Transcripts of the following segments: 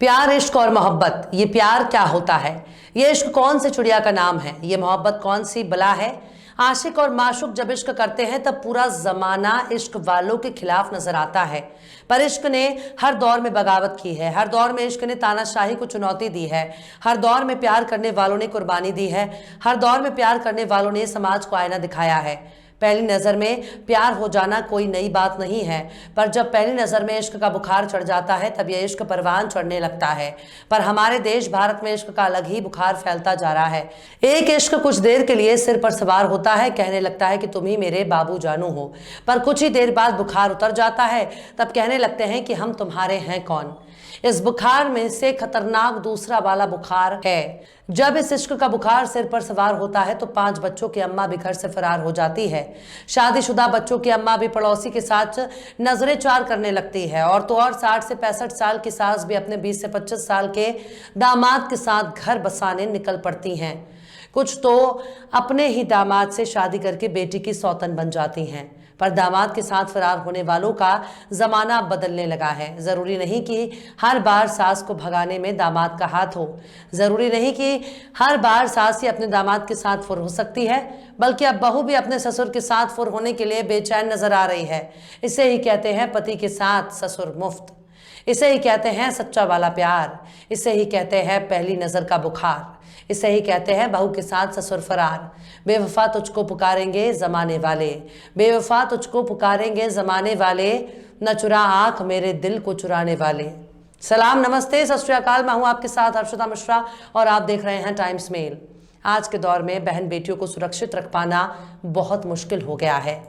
प्यार, इश्क और मोहब्बत, ये प्यार क्या होता है? ये इश्क कौन सी चिड़िया का नाम है? ये मोहब्बत कौन सी बला है? आशिक और माशूक जब इश्क करते हैं तब पूरा जमाना इश्क वालों के खिलाफ नजर आता है। पर इश्क ने हर दौर में बगावत की है, हर दौर में इश्क ने तानाशाही को चुनौती दी है, हर दौर में प्यार करने वालों ने कुर्बानी दी है, हर दौर में प्यार करने वालों ने समाज को आईना दिखाया है। पहली नज़र में प्यार हो जाना कोई नई बात नहीं है, पर जब पहली नज़र में इश्क का बुखार चढ़ जाता है तब यह इश्क परवान चढ़ने लगता है। पर हमारे देश भारत में इश्क का अलग ही बुखार फैलता जा रहा है। एक इश्क कुछ देर के लिए सिर पर सवार होता है, कहने लगता है कि तुम ही मेरे बाबू जानू हो, पर कुछ ही देर बाद बुखार उतर जाता है, तब कहने लगते हैं कि हम तुम्हारे हैं कौन। इस बुखार में से खतरनाक दूसरा वाला बुखार है। जब इस इश्क का बुखार सिर पर सवार होता है तो 5 बच्चों की अम्मा भी घर से फरार हो जाती है। शादीशुदा बच्चों की अम्मा भी पड़ोसी के साथ नजरें चार करने लगती है, और तो और 60 से 65 साल की सास भी अपने 20 से 25 साल के दामाद के साथ घर बसाने निकल पड़ती हैं। कुछ तो अपने ही दामाद से शादी करके बेटी की सौतन बन जाती हैं। पर दामाद के साथ फरार होने वालों का जमाना अब बदलने लगा है। जरूरी नहीं कि हर बार सास को भगाने में दामाद का हाथ हो, जरूरी नहीं कि हर बार सास ही अपने दामाद के साथ फुर हो सकती है, बल्कि अब बहू भी अपने ससुर के साथ फुर होने के लिए बेचैन नजर आ रही है। इसे ही कहते हैं पति के साथ ससुर मुफ्त, इसे ही कहते हैं सच्चा वाला प्यार, इसे ही कहते हैं पहली नजर का बुखार, इसे ही कहते हैं बहू के साथ ससुर फरार। बेवफा तुझको पुकारेंगे जमाने वाले, बेवफा तुझको पुकारेंगे जमाने वाले, न चुरा आंख मेरे दिल को चुराने वाले। सलाम, नमस्ते, सत श्री अकाल। मैं हूं आपके साथ हर्षिता मिश्रा और आप देख रहे हैं टाइम्स मेल। आज के दौर में बहन बेटियों को सुरक्षित रख पाना बहुत मुश्किल हो गया है।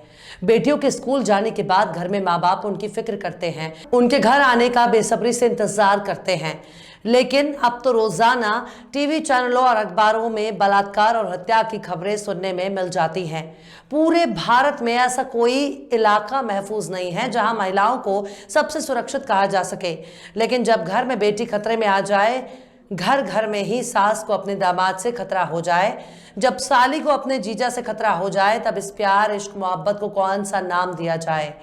बेटियों के स्कूल जाने के बाद घर में माँ बाप उनकी फिक्र करते हैं, उनके घर आने का बेसब्री से इंतजार करते हैं। लेकिन अब तो रोजाना टीवी चैनलों और अखबारों में बलात्कार और हत्या की खबरें सुनने में मिल जाती हैं। पूरे भारत में ऐसा कोई इलाका महफूज नहीं है जहां महिलाओं को सबसे सुरक्षित कहा जा सके। लेकिन जब घर में बेटी खतरे में आ जाए, घर घर में ही सास को अपने दामाद से खतरा हो जाए, जब साली को अपने जीजा से खतरा हो जाए, तब इस प्यार, इश्क, मोहब्बत को कौन सा नाम दिया जाए।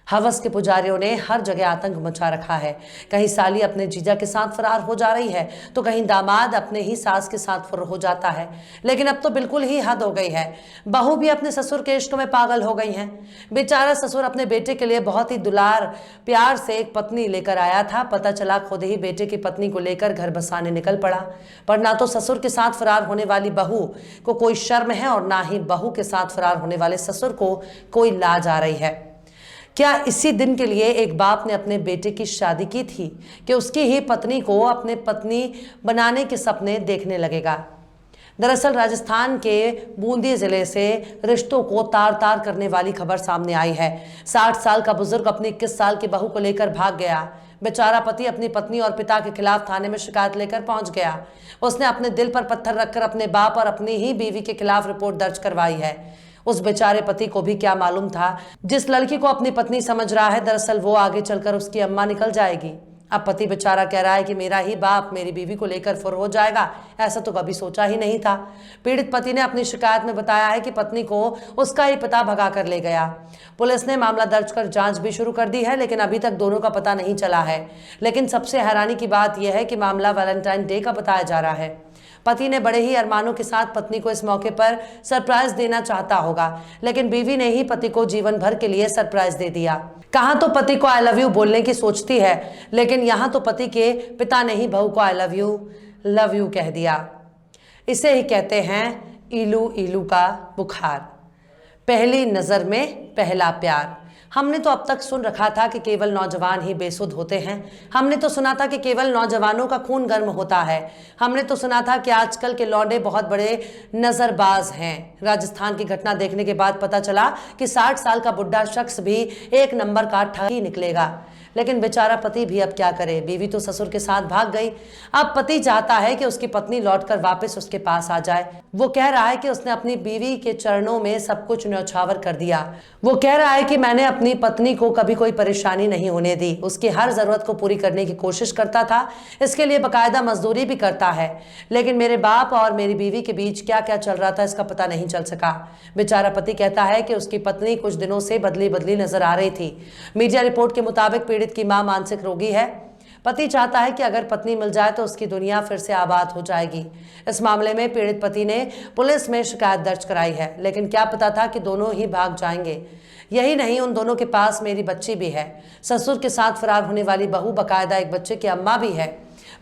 हवस के पुजारियों ने हर जगह आतंक मचा रखा है। कहीं साली अपने जीजा के साथ फरार हो जा रही है तो कहीं दामाद अपने ही सास के साथ फरार हो जाता है। लेकिन अब तो बिल्कुल ही हद हो गई है। बहू भी अपने ससुर के इश्क में पागल हो गई हैं। बेचारा ससुर अपने बेटे के लिए बहुत ही दुलार प्यार से एक पत्नी लेकर आया था, पता चला खुद ही बेटे की पत्नी को लेकर घर बसाने निकल पड़ा। पर ना तो ससुर के साथ फरार होने वाली बहू को कोई शर्म है और ना ही बहू के साथ फरार होने वाले ससुर को कोई लाज आ रही है। क्या इसी दिन के लिए एक बाप ने अपने बेटे की शादी की थी कि उसकी ही पत्नी को अपने पत्नी बनाने के सपने देखने लगेगा? दरअसल राजस्थान के बूंदी जिले से रिश्तों को तार तार करने वाली खबर सामने आई है। 60 साल का बुजुर्ग अपनी 21 साल की बहू को लेकर भाग गया। बेचारा पति अपनी पत्नी और पिता के खिलाफ थाने में शिकायत लेकर पहुंच गया। उसने अपने दिल पर पत्थर रखकर अपने बाप और अपनी ही बीवी के खिलाफ रिपोर्ट दर्ज करवाई है। उस बेचारे पति को भी क्या मालूम था, जिस लड़की को अपनी पत्नी समझ रहा है दरअसल वो आगे चलकर उसकी अम्मा निकल जाएगी। अब पति बेचारा कह रहा है कि मेरा ही बाप मेरी बीवी को लेकर फुर हो जाएगा, ऐसा तो कभी सोचा ही नहीं था। पीड़ित पति ने अपनी शिकायत में बताया है कि पत्नी को उसका ही पिता भगा कर ले गया। पुलिस ने मामला दर्ज कर जांच भी शुरू कर दी है, लेकिन अभी तक दोनों का पता नहीं चला है। लेकिन सबसे हैरानी की बात यह है कि मामला वैलेंटाइन डे का बताया जा रहा है। पति ने बड़े ही अरमानों के साथ पत्नी को इस मौके पर सरप्राइज देना चाहता होगा, लेकिन बीवी ने ही पति को जीवन भर के लिए सरप्राइज दे दिया। कहां तो पति को आई लव यू बोलने की सोचती है, लेकिन यहां तो पति के पिता ने ही बहू को आई लव यू कह दिया। इसे ही कहते हैं इलू इलू का बुखार, पहली नजर में पहला प्यार। हमने तो अब तक सुन रखा था कि केवल नौजवान ही बेसुध होते हैं। हमने तो सुना था कि केवल नौजवानों का खून गर्म होता है। हमने तो सुना था कि आजकल के लौंडे बहुत बड़े नजरबाज हैं। राजस्थान की घटना देखने के बाद पता चला कि 60 साल का बुढ़ा शख्स भी एक नंबर का ठगी निकलेगा। लेकिन बेचारा पति भी अब क्या करे, बीवी तो ससुर के साथ भाग गई। अब पति चाहता है कि उसकी पत्नी लौटकर वापस उसके पास आ जाए। वो कह रहा है कि उसने अपनी बीवी के चरणों में सब कुछ न्यौछावर कर दिया। वो कह रहा है कि मैंने अपनी पत्नी को कभी कोई परेशानी नहीं होने दी, उसकी हर जरूरत को पूरी करने की कोशिश करता था, इसके लिए बाकायदा मजदूरी भी करता है। लेकिन मेरे बाप और मेरी बीवी के बीच क्या क्या चल रहा था इसका पता नहीं चल सका। बेचारा पति कहता है कि उसकी पत्नी कुछ दिनों से बदली बदली नजर आ रही थी। मीडिया रिपोर्ट के मुताबिक पीड़ित की मां मानसिक रोगी है। पति चाहता है कि अगर पत्नी मिल जाए तो उसकी दुनिया फिर से आबाद हो जाएगी। इस मामले में पीड़ित पति ने पुलिस में शिकायत दर्ज कराई है, लेकिन क्या पता था कि दोनों ही भाग जाएंगे। यही नहीं, उन दोनों के पास मेरी बच्ची भी है। ससुर के साथ फरार होने वाली बहू बकायदा एक बच्चे की अम्मा भी है।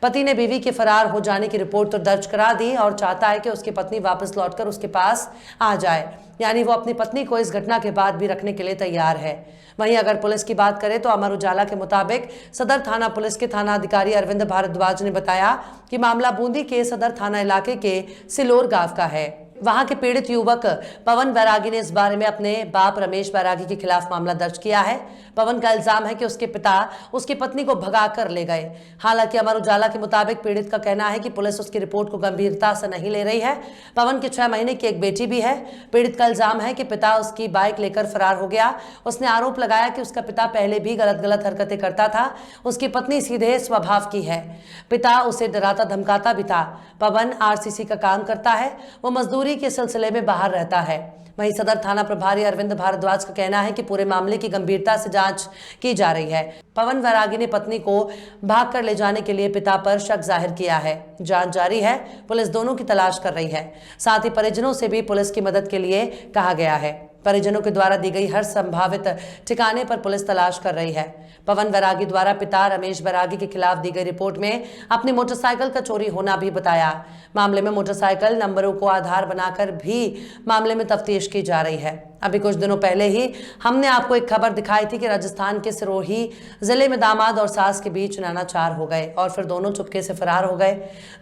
पति ने बीवी के फरार हो जाने की रिपोर्ट तो दर्ज करा दी और चाहता है कि उसकी पत्नी वापस लौटकर उसके पास आ जाए, यानी वो अपनी पत्नी को इस घटना के बाद भी रखने के लिए तैयार है। वहीं अगर पुलिस की बात करें तो अमर उजाला के मुताबिक सदर थाना पुलिस के थाना अधिकारी अरविंद भारद्वाज ने बताया कि मामला बूंदी के सदर थाना इलाके के सिलोर गांव का है। वहां के पीड़ित युवक पवन बैरागी ने इस बारे में अपने बाप रमेश बैरागी के खिलाफ मामला दर्ज किया है। पवन का इल्जाम है कि उसके पिता उसकी पत्नी को भगाकर ले गए। हालांकि अमर उजाला के मुताबिक पीड़ित का कहना है कि पुलिस उसकी रिपोर्ट को गंभीरता से नहीं ले रही है। पवन की 6 महीने की एक बेटी भी है। पीड़ित का इल्जाम है कि पिता उसकी बाइक लेकर फरार हो गया। उसने आरोप लगाया कि उसका पिता पहले भी गलत हरकतें करता था। उसकी पत्नी सीधे स्वभाव की है। पिता उसे डराता धमकाता भी था। पवन आरसीसी का काम करता है। वो मजदूरी के सिलसिले में बाहर रहता है। वहीं सदर थाना प्रभारी अरविंद भारद्वाज का कहना है कि पूरे मामले की गंभीरता से जांच की जा रही है। पवन बैरागी ने पत्नी को भाग कर ले जाने के लिए पिता पर शक जाहिर किया है। जांच जारी है। पुलिस दोनों की तलाश कर रही है। साथ ही परिजनों से भी पुलिस की मदद के लिए कहा गया है। परिजनों के द्वारा दी गई हर संभावित ठिकाने पर पुलिस तलाश कर रही है। पवन बैरागी द्वारा पिता रमेश बैरागी के खिलाफ दी गई रिपोर्ट में अपनी मोटरसाइकिल का चोरी होना भी बताया। मामले में मोटरसाइकिल नंबरों को आधार बनाकर भी मामले में तफ्तीश की जा रही है। अभी कुछ दिनों पहले ही हमने आपको एक खबर दिखाई थी कि राजस्थान के सिरोही जिले में दामाद और सास के बीच नानाचार हो गए और फिर दोनों चुपके से फरार हो गए।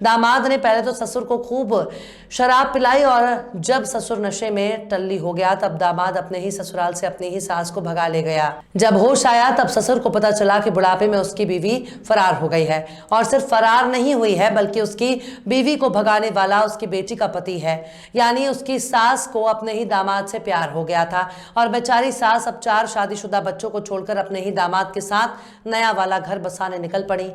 दामाद ने पहले तो ससुर को खूब शराब पिलाई और जब ससुर नशे में टल्ली हो गया तब दामाद अपने ही ससुराल से अपनी ही सास को भगा ले गया। जब होश आया तब ससुर को पता चला कि बुढ़ापे में उसकी बीवी फरार हो गई है और सिर्फ फरार नहीं हुई है बल्कि उसकी बीवी को भगाने वाला उसकी बेटी का पति है। यानी उसकी सास को अपने ही दामाद से प्यार हो गया था और बेचारी सास अब 4 शादीशुदा बच्चों को छोड़कर अपने ही दामाद के साथ नया वाला घर बसाने निकल पड़ी।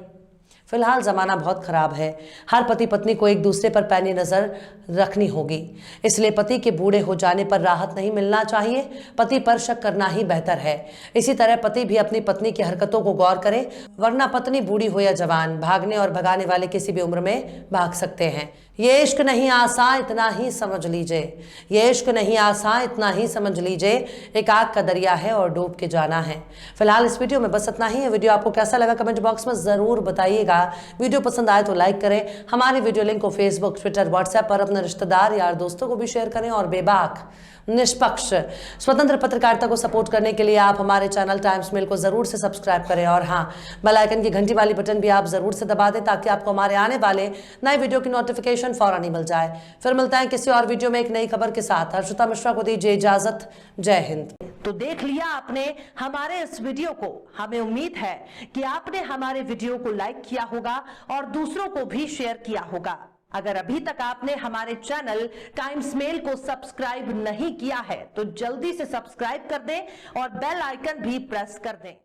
फिलहाल जमाना बहुत खराब है। हर पति पत्नी को एक दूसरे पर पैनी नजर रखनी होगी। इसलिए पति के बूढ़े हो जाने पर राहत नहीं मिलना चाहिए। पति पर शक करना ही बेहतर है। इसी तरह पति भी अपनी पत्नी की हरकतों को गौर करे, वरना पत्नी बूढ़ी हो या जवान, भागने और भगाने वाले किसी भी उम्र में भाग सकते हैं। ये इश्क नहीं आसान, इतना ही समझ लीजिए। ये इश्क नहीं आसान, इतना ही समझ लीजिए। एक आग का दरिया है और डूब के जाना है। फिलहाल इस वीडियो में बस इतना ही है। वीडियो आपको कैसा लगा कमेंट बॉक्स में जरूर बताइएगा। वीडियो पसंद आए तो लाइक करें। हमारी वीडियो लिंक को फेसबुक, ट्विटर, व्हाट्सएप पर अपने रिश्तेदार यार दोस्तों को भी शेयर करें और बेबाक, निष्पक्ष, स्वतंत्र पत्रकारिता को सपोर्ट करने के लिए आप हमारे चैनल टाइम्स मेल को जरूर से सब्सक्राइब करें और हाँ, बेल आइकन की घंटी वाली बटन भी आप जरूर से दबा दें ताकि आपको हमारे आने वाले नए वीडियो की नोटिफिकेशन फौरन ही मिल जाए। फिर मिलता है किसी और वीडियो में एक नई खबर के साथ। हर्षिता मिश्रा को दीजिए इजाजत। जय हिंद। तो देख लिया आपने हमारे इस वीडियो को। हमें उम्मीद है कि आपने हमारे वीडियो को लाइक किया होगा और दूसरों को भी शेयर किया होगा। अगर अभी तक आपने हमारे चैनल टाइम्स मेल को सब्सक्राइब नहीं किया है तो जल्दी से सब्सक्राइब कर दें और बेल आइकन भी प्रेस कर दें।